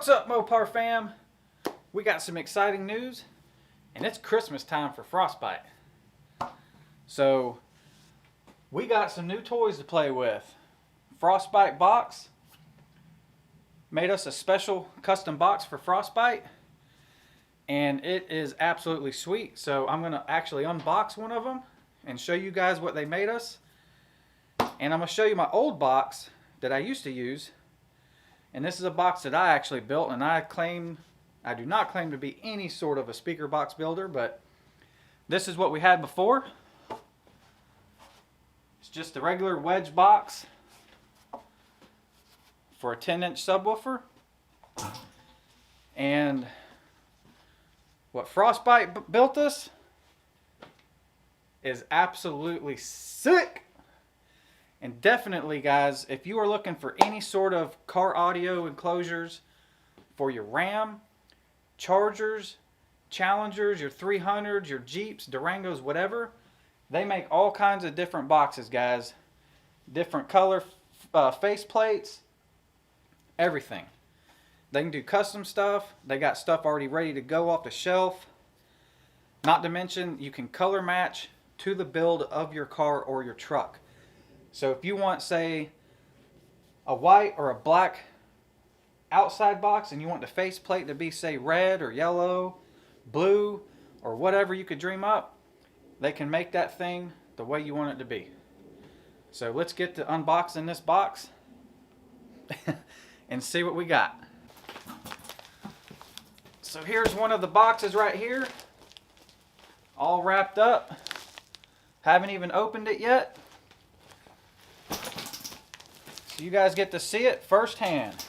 What's up, Mopar fam? We got some exciting news, and it's Christmas time for Frostbite. So we got some new toys to play with. Frostbite box made us a special custom box for Frostbite, and it is absolutely sweet. So I'm gonna actually unbox one of them and show you guys what they made us, and I'm gonna show you my old box that I used to use. And this is a box that I actually built, and I do not claim to be any sort of a speaker box builder, but this is what we had before. It's just a regular wedge box for a 10-inch subwoofer. And what Frostbite built us is absolutely sick. And definitely, guys, if you are looking for any sort of car audio enclosures for your Ram, Chargers, Challengers, your 300s, your Jeeps, Durangos, whatever, they make all kinds of different boxes, guys. Different color face plates, everything. They can do custom stuff. They got stuff already ready to go off the shelf. Not to mention, you can color match to the build of your car or your truck. So if you want, say, a white or a black outside box and you want the faceplate to be, say, red or yellow, blue, or whatever you could dream up, they can make that thing the way you want it to be. So let's get to unboxing this box and see what we got. So here's one of the boxes right here, all wrapped up. Haven't even opened it yet. So you guys get to see it firsthand.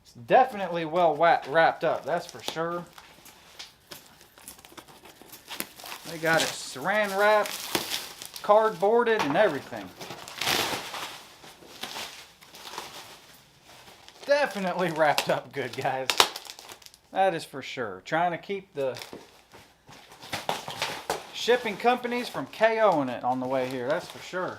It's definitely well wrapped up, that's for sure. They got it saran wrapped, cardboarded, and everything. Definitely wrapped up good, guys. That is for sure. Trying to keep the shipping companies from KOing it on the way here, that's for sure.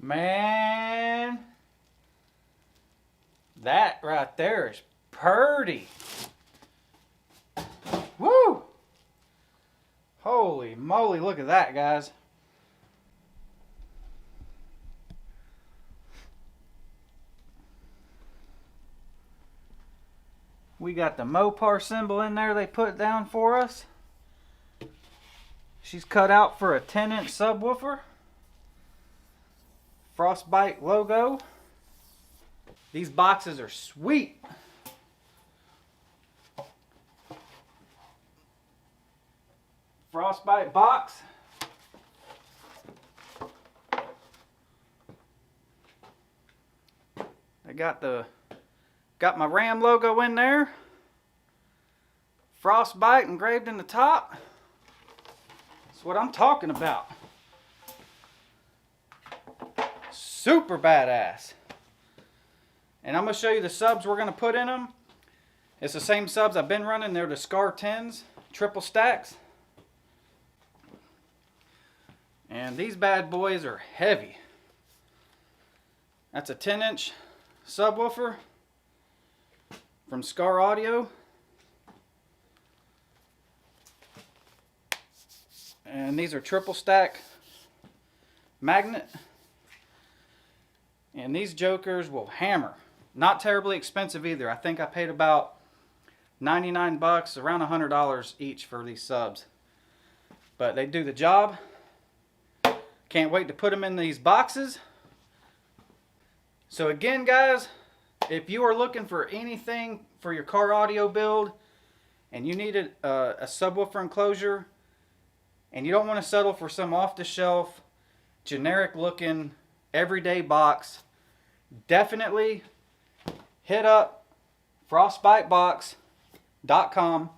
Man, that right there is purty. Woo! Holy moly, look at that, guys. We got the Mopar symbol in there they put down for us. She's cut out for a 10-inch subwoofer. Frostbite logo. These boxes are sweet. Frostbite box. I got my Ram logo in there. Frostbite engraved in the top. That's what I'm talking about. Super badass. And I'm going to show you the subs we're going to put in them. It's the same subs I've been running. They're the Scar 10s, triple stacks. And these bad boys are heavy. That's a 10-inch subwoofer from Scar Audio. And these are triple stack magnet. And these jokers will hammer. Not terribly expensive either. I think I paid about 99 bucks, around $100 each for these subs. But they do the job. Can't wait to put them in these boxes. So again, guys, if you are looking for anything for your car audio build and you needed a subwoofer enclosure and you don't want to settle for some off-the-shelf, generic-looking, everyday box, definitely hit up frostbitebox.com.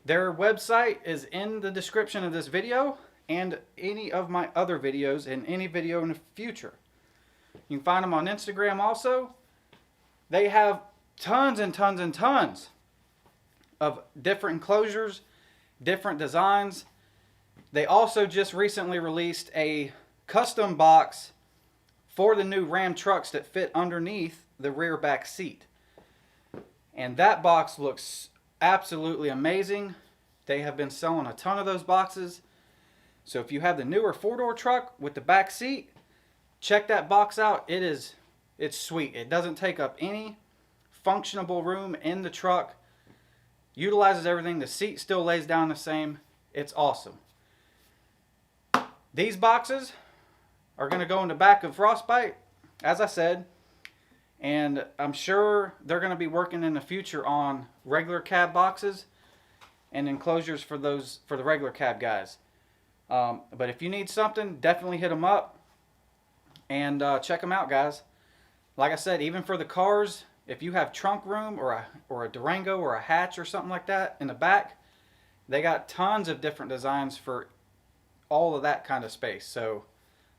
Their website is in the description of this video and any of my other videos and any video in the future. You can find them on Instagram also. They have tons and tons and tons of different enclosures, different designs. They also just recently released a custom box for the new Ram trucks that fit underneath the rear back seat. And that box looks absolutely amazing. They have been selling a ton of those boxes. So if you have the newer 4-door truck with the back seat, check that box out. It's sweet. It doesn't take up any functionable room in the truck. Utilizes everything. The seat still lays down the same. It's awesome. These boxes are going to go in the back of Frostbite, as I said. And I'm sure they're going to be working in the future on regular cab boxes and enclosures for the regular cab guys. But if you need something, definitely hit them up and check them out, guys. Like I said, even for the cars, if you have trunk room or a Durango or a hatch or something like that in the back, they got tons of different designs for all of that kind of space. So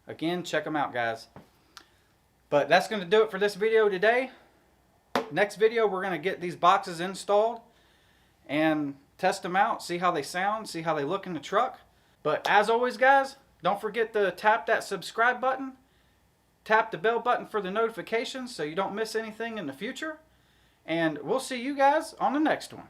again, check them out, guys. But that's going to do it for this video today. Next video, we're going to get these boxes installed and test them out, see how they sound, see how they look in the truck. But as always, guys, don't forget to tap that subscribe button. Tap the bell button for the notifications so you don't miss anything in the future. And we'll see you guys on the next one.